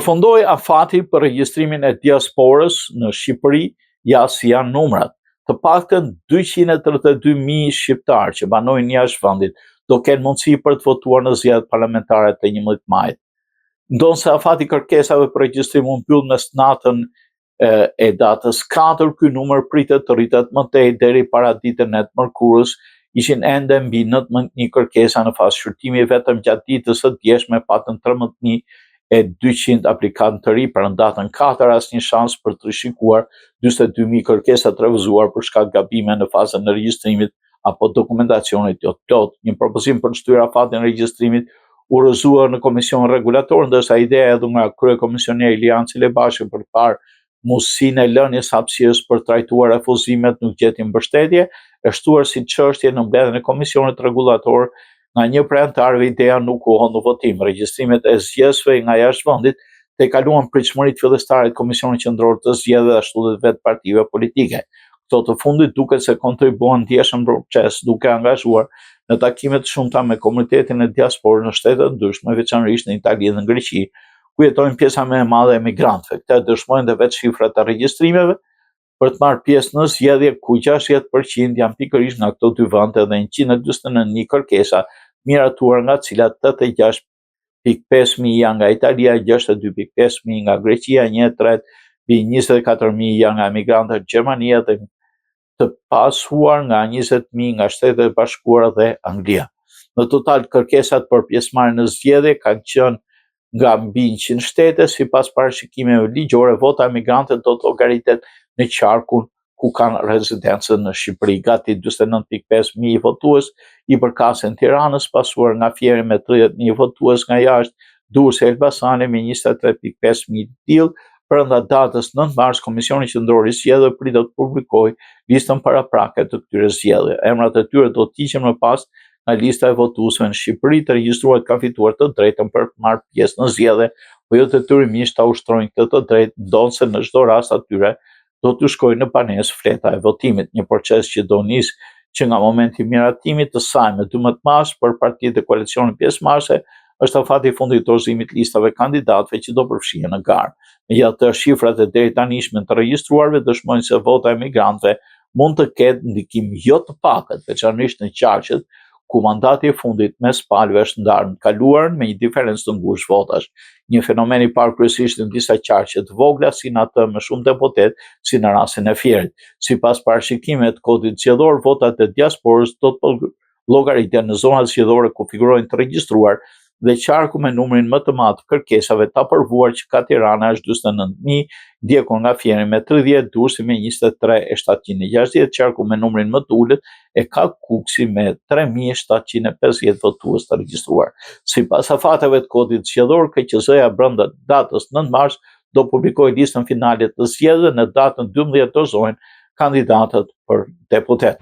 Përfundoi afati për regjistrimin e diasporës në Shqipëri, ja si janë numrat. Të paktën 232.000 shqiptarë që banojnë jashtë vendit do kenë mundësi për të votuar në zgjedhjet parlamentare të 11 majit. Ndonse afati kërkesave për regjistrim u mbyll mes natën e datës 4, ky numër pritet të rritet më tej deri para ditën e mërkurës. Ishin ende mbi 19.000 kërkesa në fazë shqyrtimi, vetëm gjatë ditës së djeshme patën 13.200 aplikantë të ri, për në datën 4 asnjë shans për të rishikuar 42.000 kërkesa të refuzuar për shkak gabime në fazën e regjistrimit apo dokumentacionit jo plot. Një propozim për të shtyr afatin e regjistrimit u rrëzua në Komisionin Regulator, ndërsa ideja edhe nga kryekomisioneri Ilian Cilebashi për të parë mundësinë e lënies hapësirës për të trajtuar refuzimet nuk gjeti mbështetje, e shtuar si çështje në mbledhjen e Komisionit Regulator. Nga një prej anëtarëve ideja nuk u hon në votim. Regjistrimet e zgjedhësve nga jashtë vendit tejkaluan pritshmëritë fillestare të Komisionit Qendror të Zgjedhjeve dhe ashtu edhe vetë partive politike. Këto të fundit duket se kontribuan ndjeshëm në proces, duke angazhuar në takime të shumta me komunitetin e diasporës në shtete të ndryshme, veçanërisht në Itali dhe në Greqi, ku jetojnë pjesa më e madhe e emigrantëve. Këta dëshmojnë dhe vetë shifrat e regjistrimeve për të marrë pjesë në zgjedhje, ku 60% janë pikërisht nga këto dy vende dhe 149.000 kërkesa, miratuar nga cilat 86.500 janë nga Italia, 62.500 nga Greqia, 1/3 janë nga emigrantët Gjermania dhe të pasuar nga 20.000 nga Shtetet e Bashkuara dhe Anglia. Në total, kërkesat për pjesëmarrje në zgjedhje kanë qenë nga mbi 100 shtete, sipas parashikimeve ligjore. Vota e emigrantëve do të llogaritet në qarkun ku kanë rezidencën në Shqipëri. Gati 49.500 votues i përkasin Tiranës, pasuar nga Fieri me 30.000 votues nga jashtë, Durrësi e Elbasani me 23.500 tillë. Brenda datës 9 mars, Komisioni Qendror i Zgjedhjeve pritet të publikojë listën paraprake të këtyre zgjedhjeve. Emrat e tyre do të hiqen më pas nga lista e votuesve në Shqipëri. Të regjistruarit kanë fituar të drejtën për të marrë pjesë në zgjedhje, por jo detyrimisht ta ushtrojnë këtë drejtë, ndonse në çdo rast atyre do të shkojnë në banesë fleta e votimit, një proces që do nisë që nga momenti i miratimit të saj me 12 mars për partitë e koalicionit pjesëmarrëse. Është afati i fundit të dorëzimit listave kandidatëve që do përfshihen në garë. Megjithatë, shifrat e deri tanishme të regjistruarve dëshmojnë se vota e emigrantëve mund të ketë ndikim jo të pakët, veçanërisht në qarqet ku mandati i fundit mes palëve është ndarë në kaluarën me një diferencë të ngushtë votash. Një fenomen i parë kryesisht në disa qarqe të vogla, si në atë me shumë deputet, si në rastin e Fierit. Sipas parashikimeve të kodit zgjedhor, votat e diasporës do të llogariten në zonat zgjedhore ku figurojnë të regjistruar dhe qarku me numrin më të madh të kërkesave të apërvuar që ka Tirana është 49.000, ndjekur nga Fieri me 30, Durrësi me 23.760, qarku me numrin më të ulët e ka Kuksi me 3.750 votues të regjistruar. Sipas afateve të kodit zgjedhor, KQZ-ja brenda datës 9 mars do publikojë listën finale të zgjedhjeve. Në datën 12 dorëzohen kandidatët për deputet.